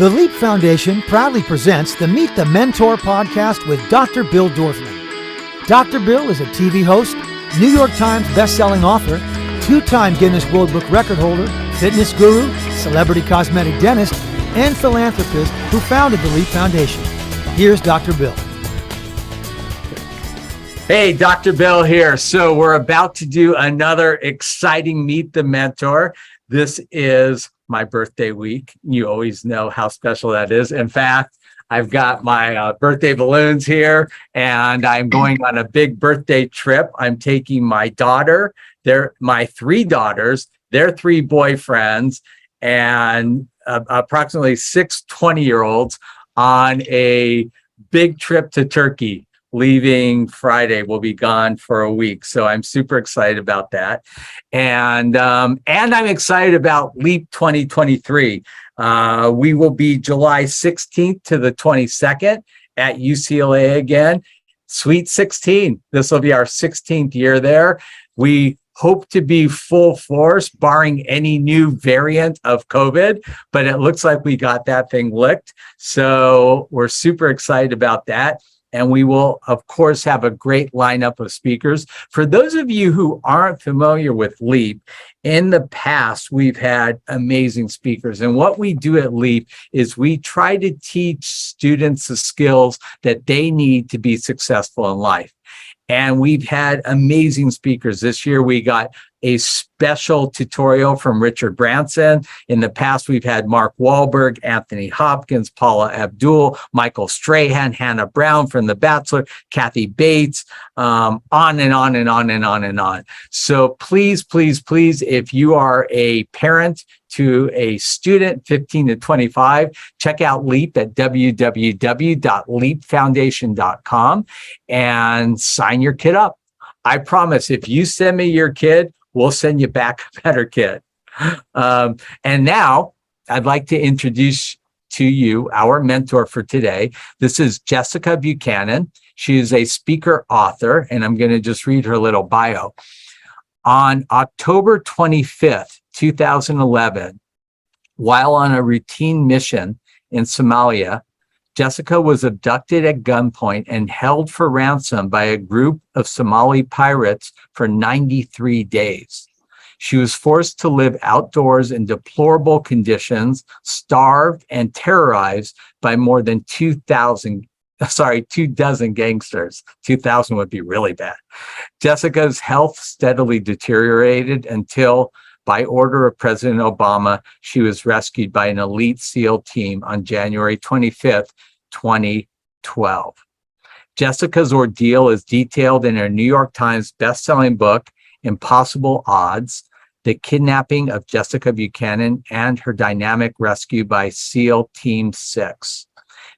The Leap Foundation proudly presents the Meet the Mentor podcast with Dr. Bill Dorfman. Dr. Bill is a TV host, New York Times bestselling author, two-time Guinness World Book record holder, fitness guru, celebrity cosmetic dentist, and philanthropist who founded the Leap Foundation. Here's Dr. Bill. Hey, Dr. Bill here. So we're about to do another exciting Meet the Mentor. This is my birthday week. You always know how special that is. In fact, I've got my birthday balloons here, and I'm going on a big birthday trip. I'm taking my daughter, my three daughters, their three boyfriends, and approximately 6 20-year-olds on a big trip to Turkey. Leaving Friday, we'll be gone for a week. So I'm super excited about that. And I'm excited about Leap 2023. We will be July 16th to the 22nd at UCLA again. Sweet 16. This will be our 16th year there. We hope to be full force, barring any new variant of COVID, but it looks like we got that thing licked. So we're super excited about that. And we will, of course, have a great lineup of speakers. For those of you who aren't familiar with Leap, in the past, we've had amazing speakers. And what we do at Leap is we try to teach students the skills that they need to be successful in life. And we've had amazing speakers. This year, we got a special tutorial from Richard Branson. In the past, we've had Mark Wahlberg, Anthony Hopkins, Paula Abdul, Michael Strahan, Hannah Brown from The Bachelor, Kathy Bates, on and on and on and on and on. So please, please, please, if you are a parent to a student 15 to 25, check out Leap at www.leapfoundation.com and sign your kid up. I promise if you send me your kid, we'll send you back a better kid. And now I'd like to introduce to you our mentor for today. This is Jessica Buchanan. She is a speaker author, and I'm going to just read her little bio. On October 25th, 2011, while on a routine mission in Somalia, Jessica was abducted at gunpoint and held for ransom by a group of Somali pirates for 93 days. She was forced to live outdoors in deplorable conditions, starved and terrorized by more than 2 dozen gangsters. 2,000 would be really bad. Jessica's health steadily deteriorated until, by order of President Obama, she was rescued by an elite SEAL team on January 25th, 2012. Jessica's ordeal is detailed in her New York Times bestselling book, Impossible Odds: The Kidnapping of Jessica Buchanan and Her Dynamic Rescue by SEAL Team 6.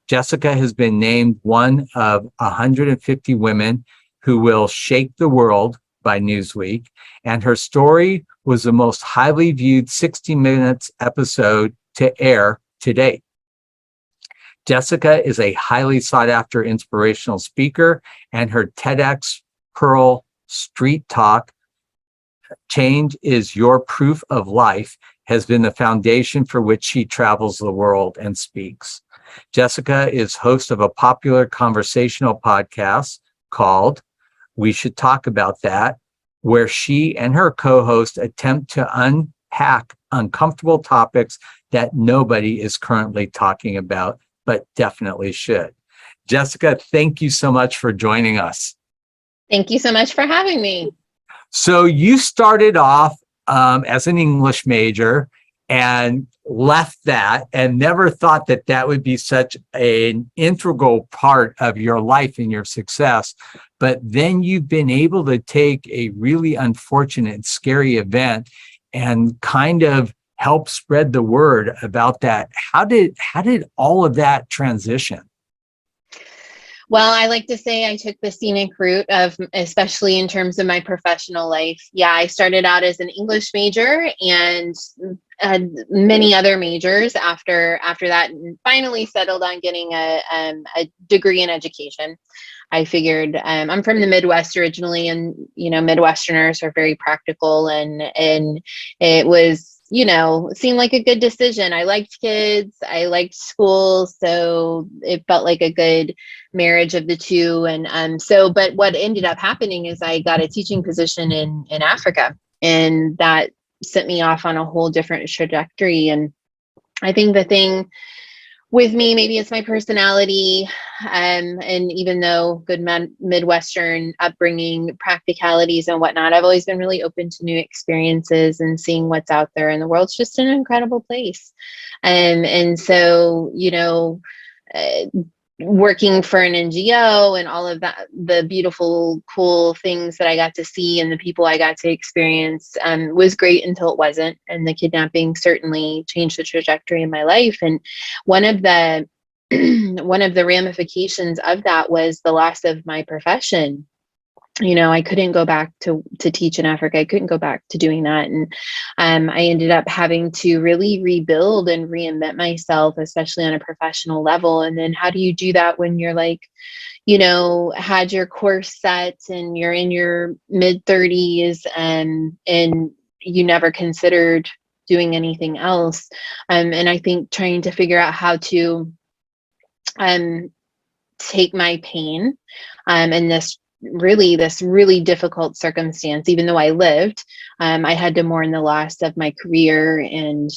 Jessica has been named one of 150 women who will shake the world by Newsweek, and her story was the most highly viewed 60 Minutes episode to air to date. Jessica is a highly sought after inspirational speaker, and her TEDx Pearl Street talk, Change is Your Proof of Life, has been the foundation for which she travels the world and speaks. Jessica is host of a popular conversational podcast called We Should Talk About That, where she and her co-host attempt to unpack uncomfortable topics that nobody is currently talking about, but definitely should. Jessica, thank you so much for joining us. Thank you so much for having me. So you started off as an English major and left that and never thought that that would be such an integral part of your life and your success. But then you've been able to take a really unfortunate, scary event and kind of help spread the word about that. How did all of that transition? Well, I like to say I took the scenic route of, especially in terms of my professional life. Yeah, I started out as an English major and had many other majors after that, and finally settled on getting a degree in education. I figured I'm from the Midwest originally, and Midwesterners are very practical, and it was seemed like a good decision. I liked kids, I liked school, so it felt like a good marriage of the two. And but what ended up happening is I got a teaching position in Africa, and that sent me off on a whole different trajectory. And I think the thing with me, maybe it's my personality, and even though good Midwestern upbringing, practicalities and whatnot, I've always been really open to new experiences and seeing what's out there. And the world's just an incredible place. And so, working for an NGO and all of that, the beautiful, cool things that I got to see and the people I got to experience was great until it wasn't. And the kidnapping certainly changed the trajectory of my life. And one of the one of the ramifications of that was the loss of my profession. I couldn't go back to teach in Africa. I couldn't go back to doing that. And I ended up having to really rebuild and reinvent myself, especially on a professional level. And then how do you do that when you're like, had your course set and you're in your mid 30s and you never considered doing anything else. And I think trying to figure out how to take my pain and this really difficult circumstance, even though I lived, I had to mourn the loss of my career and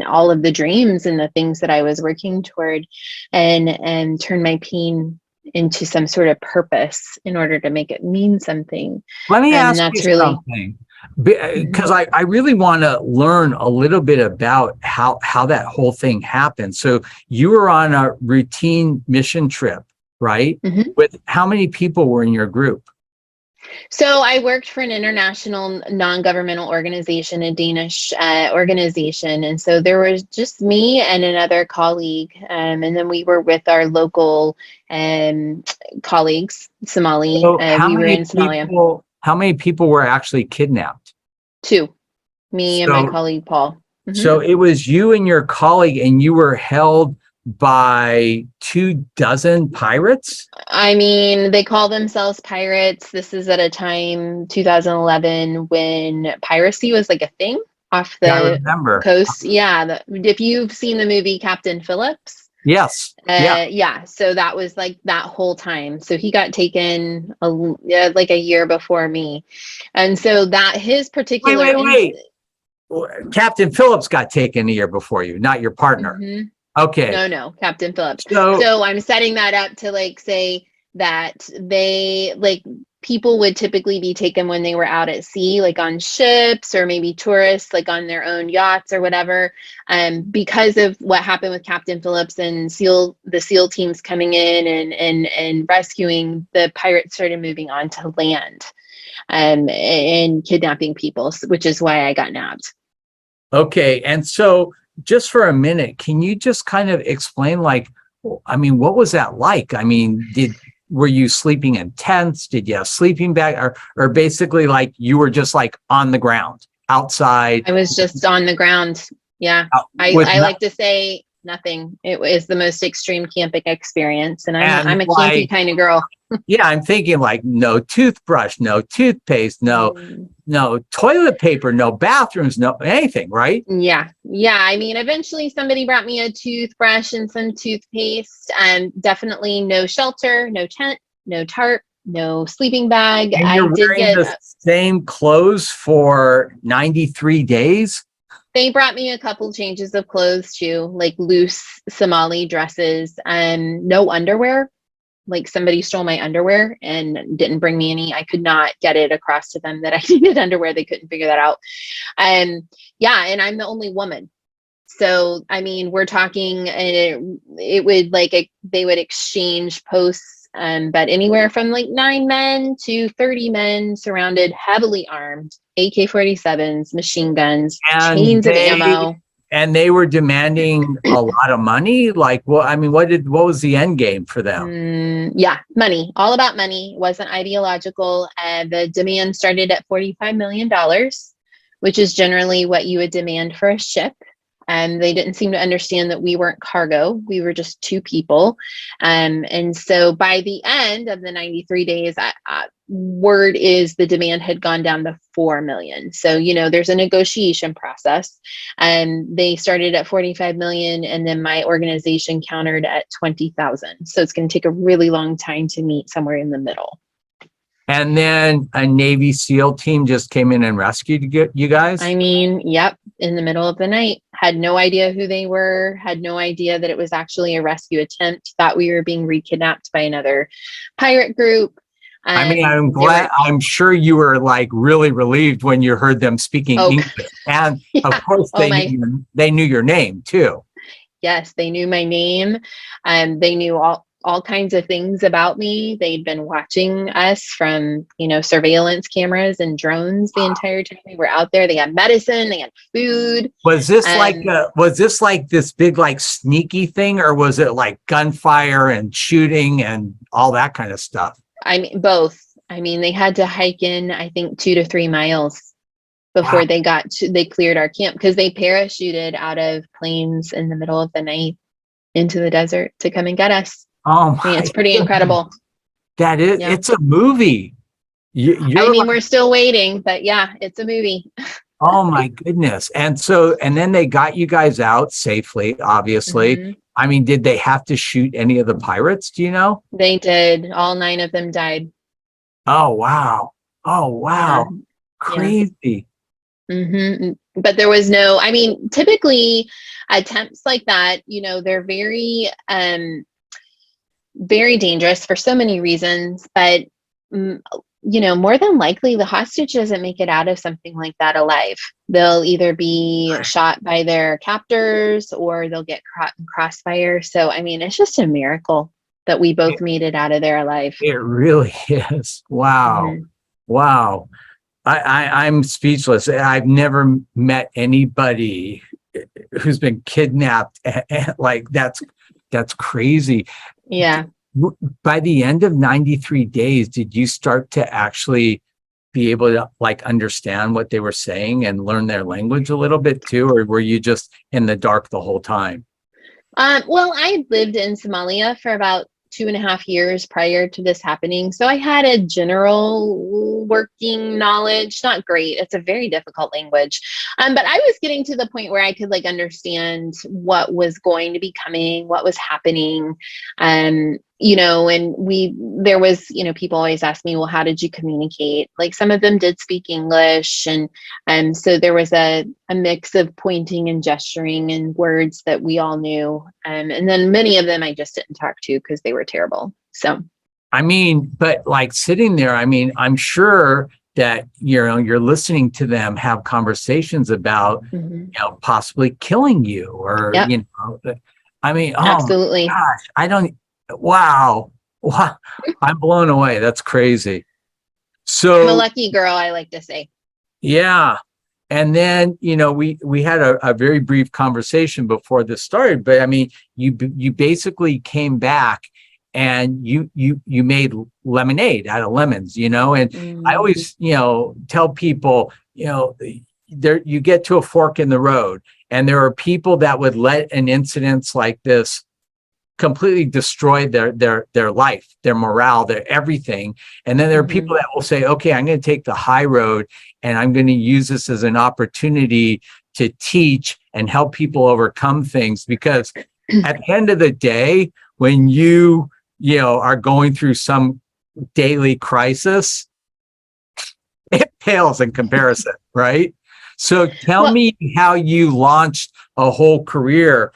all of the dreams and the things that I was working toward, and turn my pain into some sort of purpose in order to make it mean something. Let me ask you something, because I really want to learn a little bit about how that whole thing happened. So you were on a routine mission trip, right? Mm-hmm. With how many people were in your group? So I worked for an international non-governmental organization, a Danish organization. And so there was just me and another colleague. And then we were with our local colleagues, Somali. So we were in Somalia. How many people were actually kidnapped? 2, me and my colleague, Paul. Mm-hmm. So it was you and your colleague, and you were held by 24 pirates? I mean, they call themselves pirates. This is at a time, 2011, when piracy was like a thing off the coast. Yeah. If you've seen the movie Captain Phillips. Yes. Yeah. So that was like that whole time. So he got taken like a year before me. And so that his particular... Wait. Captain Phillips got taken a year before you, not your partner. Mm-hmm. Okay. No, Captain Phillips. So I'm setting that up to like say that they like people would typically be taken when they were out at sea, like on ships, or maybe tourists like on their own yachts or whatever. Because of what happened with Captain Phillips and the SEAL teams coming in and rescuing, the pirates started moving on to land and kidnapping people, which is why I got nabbed. Okay. And so just for a minute, can you just kind of explain, what was that like? I mean, were you sleeping in tents? Did you have sleeping bag, or basically like you were just like on the ground outside? I was just on the ground. Yeah. I like to say nothing. It was the most extreme camping experience. And I'm a campy kind of girl. Yeah. I'm thinking like no toothbrush, no toothpaste, no toilet paper, no bathrooms, no anything, right? Yeah. I mean, eventually somebody brought me a toothbrush and some toothpaste, and definitely no shelter, no tent, no tarp, no sleeping bag. And you're wearing the same clothes for 93 days? They brought me a couple changes of clothes too, like loose Somali dresses, and no underwear. Like somebody stole my underwear and didn't bring me any. I could not get it across to them that I needed underwear. They couldn't figure that out. And I'm the only woman. So, I mean, we're talking, it would like, they would exchange posts, but anywhere from like 9 men to 30 men surrounded, heavily armed, AK-47s, machine guns, chains of ammo. And they were demanding a lot of money. Like, what was the end game for them? Money, all about money. It wasn't ideological. The demand started at $45 million, which is generally what you would demand for a ship. And they didn't seem to understand that we weren't cargo. We were just two people. And so by the end of the 93 days, word is the demand had gone down to 4 million. So, there's a negotiation process, and they started at 45 million. And then my organization countered at 20,000. So it's going to take a really long time to meet somewhere in the middle. And then a Navy SEAL team just came in and rescued you guys? Yep. In the middle of the night. Had no idea who they were. Had no idea that it was actually a rescue attempt. Thought we were being re-kidnapped by another pirate group. I'm glad. I'm sure you were like really relieved when you heard them speaking English. And yeah. Of course, they knew your name too. Yes, they knew my name. They knew all kinds of things about me. They'd been watching us from, surveillance cameras and drones the entire time we were out there. They had medicine, they had food. Was this like this big, like sneaky thing, or was it like gunfire and shooting and all that kind of stuff? Both. They had to hike in, I think 2 to 3 miles before they cleared our camp, because they parachuted out of planes in the middle of the night into the desert to come and get us. Oh, it's pretty incredible. That is, yeah. It's a movie. We're still waiting, but yeah, it's a movie. Oh my goodness. And then they got you guys out safely, obviously. Mm-hmm. Did they have to shoot any of the pirates? Do you know? They did. All 9 of them died. Oh, wow. Yeah. Crazy. Yeah. Mm-hmm. But there was no, typically attempts like that, they're very, very dangerous for so many reasons, but more than likely the hostage doesn't make it out of something like that alive. They'll either be shot by their captors or they'll get caught in crossfire. So, it's just a miracle that we both made it out of there alive. It really is. Wow. Mm-hmm. Wow. I'm speechless. I've never met anybody who's been kidnapped. Like that's crazy. Yeah. By the end of 93 days, did you start to actually be able to like understand what they were saying and learn their language a little bit too? Or were you just in the dark the whole time? Well, I lived in Somalia for about 2.5 years prior to this happening. So I had a general working knowledge, not great. It's a very difficult language. But I was getting to the point where I could understand what was going to be coming, what was happening. And there was, people always ask me, well, how did you communicate? Like some of them did speak English. And so there was a mix of pointing and gesturing and words that we all knew. And then many of them I just didn't talk to because they were terrible. So, but like sitting there, I'm sure that, you're listening to them have conversations about, possibly killing you or, yep. Absolutely. Oh my gosh, wow. I'm blown away. That's crazy. So I'm a lucky girl, I like to say. Yeah. And then, we had a very brief conversation before this started, but you basically came back and you made lemonade out of lemons, and I always, tell people, you get to a fork in the road, and there are people that would let an incident like this completely destroy their life, their morale, their everything. And then there are people that will say, okay, I'm going to take the high road and I'm going to use this as an opportunity to teach and help people overcome things. Because at the end of the day, when you are going through some daily crisis, it pales in comparison, right? So tell me how you launched a whole career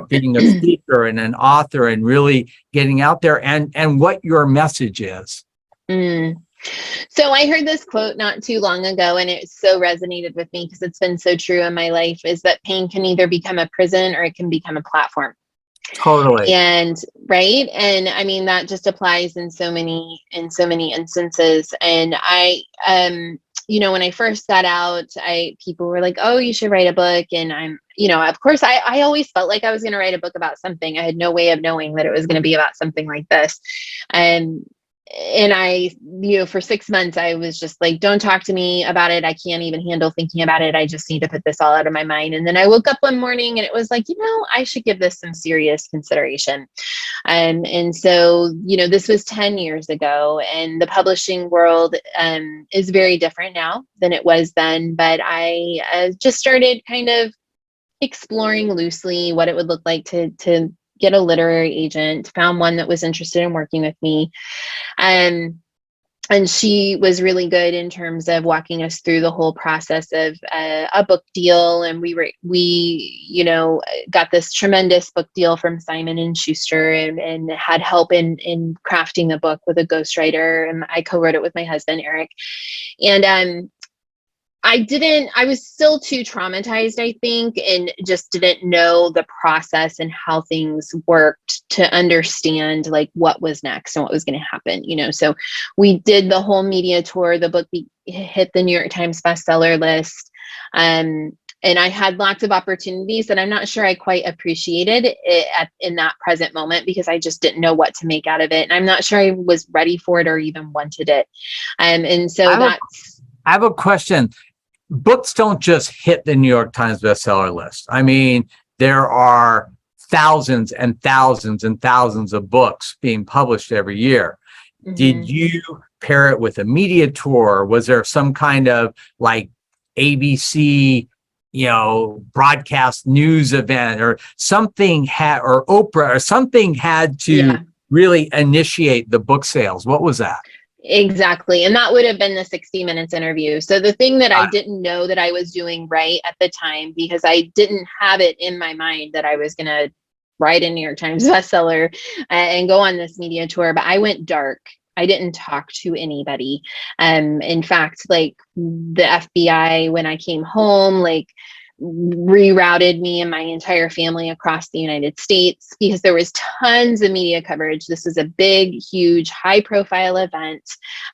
being a speaker and an author and really getting out there and what your message is. So I heard this quote not too long ago, and it so resonated with me because it's been so true in my life, is that pain can either become a prison or it can become a platform. Totally. And right. And that just applies in so many instances. And I, when I first got out, people were like, oh, you should write a book. And I'm, of course I always felt like I was going to write a book about something. I had no way of knowing that it was going to be about something like this. And and I, for 6 months, I was just like, don't talk to me about it. I can't even handle thinking about it. I just need to put this all out of my mind. And then I woke up one morning and it was like, I should give this some serious consideration. And so, this was 10 years ago, and the publishing world is very different now than it was then. But I just started kind of exploring loosely what it would look like to get a literary agent, found one that was interested in working with me. And she was really good in terms of walking us through the whole process of a book deal. And we got this tremendous book deal from Simon and Schuster, and had help in crafting the book with a ghostwriter. And I co-wrote it with my husband, Eric. And I was still too traumatized, I think, and just didn't know the process and how things worked to understand like what was next and what was going to happen, So we did the whole media tour. The book hit the New York Times bestseller list. And I had lots of opportunities that I'm not sure I quite appreciated in that present moment, because I just didn't know what to make out of it. And I'm not sure I was ready for it or even wanted it. And so I have a question. Books don't just hit the New York Times bestseller list. I mean, there are thousands and thousands and thousands of books being published every year. Mm-hmm. Did you pair it with a media tour? Was there some kind of like ABC, broadcast news event or something or Oprah or something had to really initiate the book sales? What was that? Exactly. And that would have been the 60 Minutes interview. So the thing that I didn't know that I was doing right at the time, because I didn't have it in my mind that I was going to write a New York Times bestseller and go on this media tour, but I went dark. I didn't talk to anybody. In fact, like the FBI, when I came home, rerouted me and my entire family across the United States, because there was tons of media coverage. This was a big, huge, high-profile event.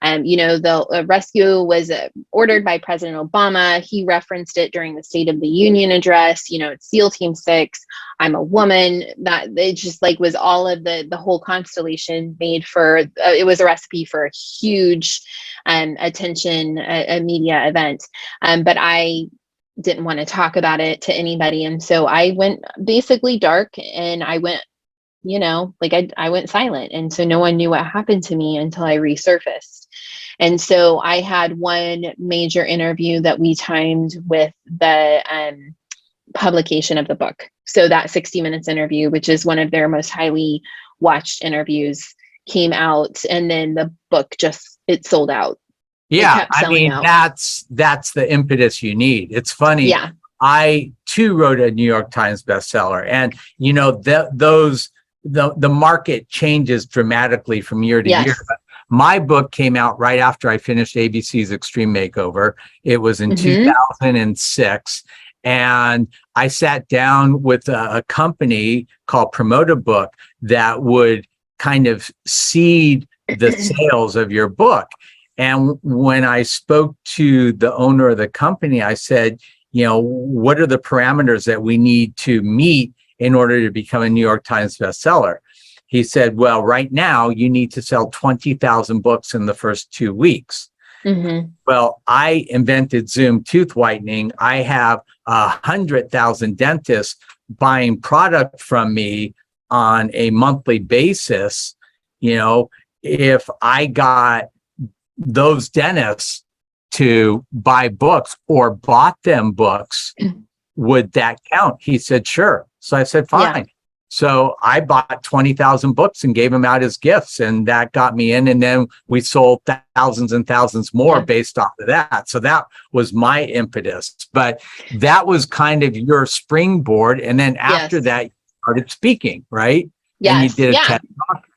The rescue was ordered by President Obama. He referenced it during the State of the Union address. It's SEAL Team 6. I'm a woman. That it just was all of the whole constellation made for. It was a recipe for a huge attention media event. But I didn't want to talk about it to anybody. And so I went basically dark, and I went, I went silent. And so no one knew what happened to me until I resurfaced. And so I had one major interview that we timed with the publication of the book. So that 60 Minutes interview, which is one of their most highly watched interviews, came out, and then the book it sold out. Yeah, I mean, that's the impetus you need. It's funny. Yeah. I too wrote a New York Times bestseller, and the market changes dramatically from year to year. But my book came out right after I finished ABC's Extreme Makeover. It was in 2006, and I sat down with a company called Promote a Book that would kind of seed the sales of your book. And when I spoke to the owner of the company, I said, what are the parameters that we need to meet in order to become a New York Times bestseller? He said, well, right now you need to sell 20,000 books in the first 2 weeks. Mm-hmm. Well, I invented Zoom tooth whitening. I have 100,000 dentists buying product from me on a monthly basis. If I got those dentists to buy books or bought them books, would that count? He said, sure. So I said, fine. Yeah. So I bought 20,000 books and gave them out as gifts, and that got me in. And then we sold thousands and thousands more based off of that. So that was my impetus. But that was kind of your springboard. And then after that, you started speaking, right? Yes. And you did a TED Talk.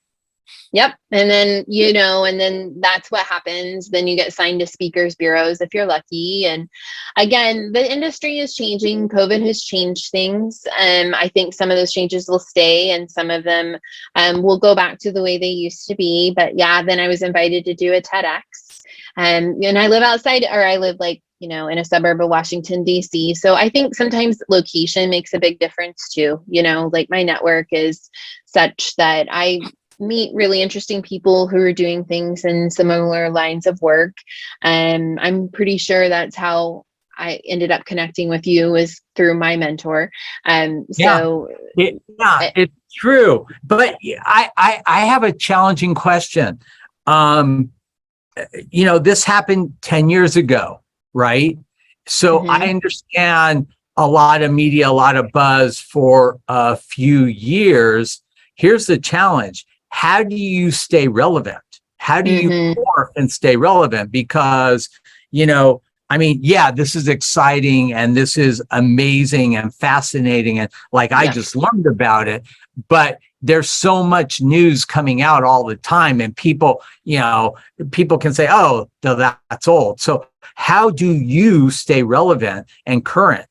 Yep. And then, and then that's what happens. Then you get signed to speakers bureaus if you're lucky. And again, the industry is changing. COVID has changed things. I think some of those changes will stay, and some of them will go back to the way they used to be. But then I was invited to do a TEDx. And I live in a suburb of Washington, D.C. So I think sometimes location makes a big difference too. My network is such that meet really interesting people who are doing things in similar lines of work. I'm pretty sure that's how I ended up connecting with you, was through my mentor. Yeah, So it's true. But I have a challenging question. This happened 10 years ago, right? So I understand a lot of media, a lot of buzz for a few years. Here's the challenge. How do you stay relevant? How do you morph and stay relevant? Because, this is exciting and this is amazing and fascinating. And I just learned about it, but there's so much news coming out all the time, and people can say, oh, that's old. So how do you stay relevant and current?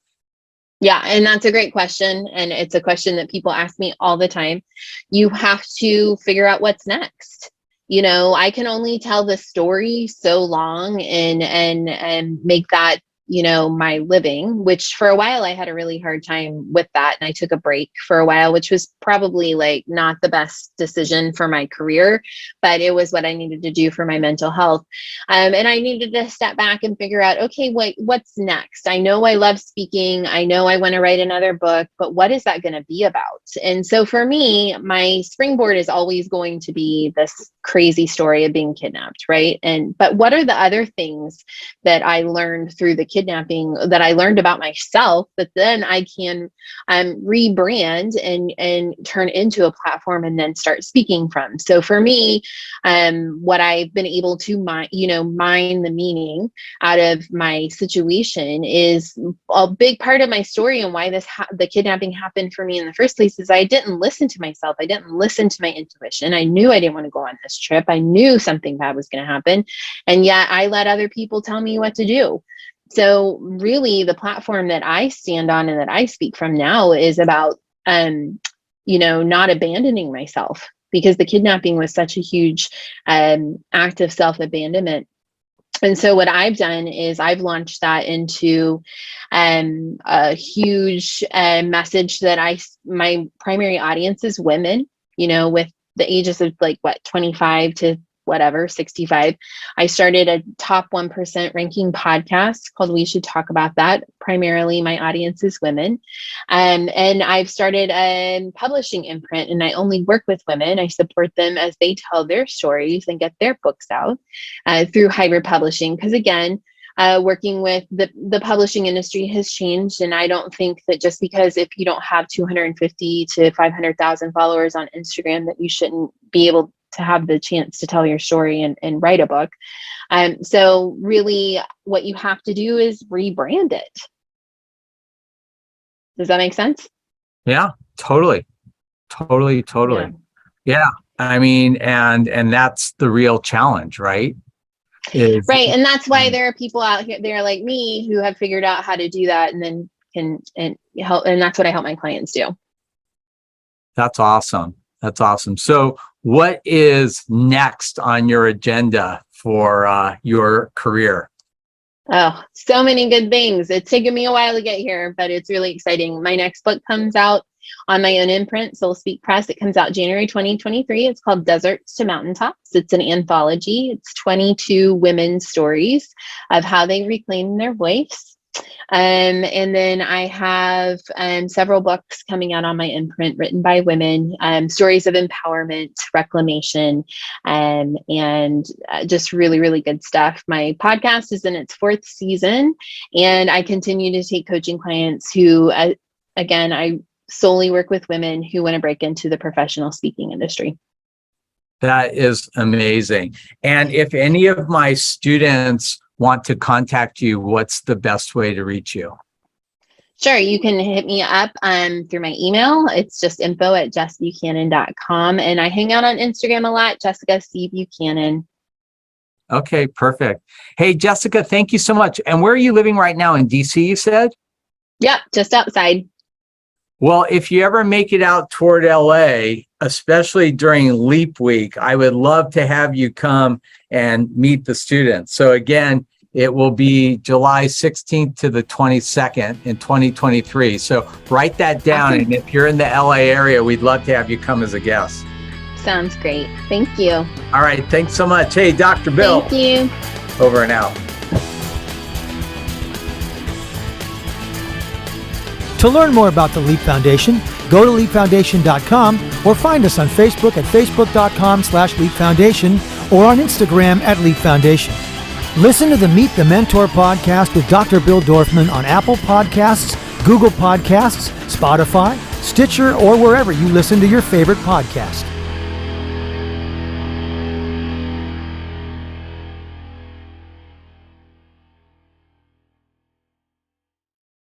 Yeah, and that's a great question. And it's a question that people ask me all the time. You have to figure out what's next. I can only tell the story so long and make that, my living, which for a while I had a really hard time with that. And I took a break for a while, which was probably not the best decision for my career, but it was what I needed to do for my mental health. And I needed to step back and figure out, okay, what's next? I know I love speaking. I know I want to write another book, but what is that going to be about? And so for me, my springboard is always going to be this crazy story of being kidnapped, right? But what are the other things that I learned through the kidnapping, that I learned about myself, that then I can rebrand and turn into a platform and then start speaking from? So for me, what I've been able to mine the meaning out of my situation is a big part of my story, and why the kidnapping happened for me in the first place is I didn't listen to myself. I didn't listen to my intuition. I knew I didn't want to go on this trip. I knew something bad was going to happen, and yet I let other people tell me what to do. So really, the platform that I stand on and that I speak from now is about, not abandoning myself, because the kidnapping was such a huge act of self-abandonment. And so what I've done is I've launched that into a huge message that my primary audience is women, with the ages of 25 to 65. I started a top 1% ranking podcast called We Should Talk About That. Primarily, my audience is women. And I've started a publishing imprint, and I only work with women. I support them as they tell their stories and get their books out through hybrid publishing. Because again, working with the publishing industry has changed. And I don't think that just because if you don't have 250 to 500,000 followers on Instagram, that you shouldn't be able to have the chance to tell your story and write a book. So really what you have to do is rebrand it. Does that make sense? Yeah, totally. Yeah. I mean, and that's the real challenge, right? Right. And that's why there are people out here, they're like me, who have figured out how to do that and then can help. And that's what I help my clients do. That's awesome. So what is next on your agenda for your career? Oh, so many good things. It's taken me a while to get here, but it's really exciting. My next book comes out on my own imprint, Soul Speak Press. It comes out January 2023. It's called Deserts to Mountaintops. It's an anthology. It's 22 women's stories of how they reclaim their voice. And then I have several books coming out on my imprint written by women, stories of empowerment, reclamation, and just really, really good stuff. My podcast is in its 4th season, and I continue to take coaching clients who, again, I solely work with women who want to break into the professional speaking industry. That is amazing. And if any of my students want to contact you, what's the best way to reach you? Sure. You can hit me up through my email. It's just info@jessbuchanan.com. And I hang out on Instagram a lot, Jessica C. Buchanan. Okay, perfect. Hey, Jessica, thank you so much. And where are you living right now? In DC, you said? Yep, just outside. Well, if you ever make it out toward LA, especially during Leap Week, I would love to have you come and meet the students. So again, it will be July 16th to the 22nd in 2023. So write that down. Awesome. And if you're in the LA area, we'd love to have you come as a guest. Sounds great. Thank you. All right. Thanks so much. Hey, Dr. Bill. Thank you. Over and out. To learn more about the Leap Foundation, go to leapfoundation.com or find us on Facebook at facebook.com/Leap Foundation or on Instagram at Leap Foundation. Listen to the Meet the Mentor podcast with Dr. Bill Dorfman on Apple Podcasts, Google Podcasts, Spotify, Stitcher, or wherever you listen to your favorite podcast.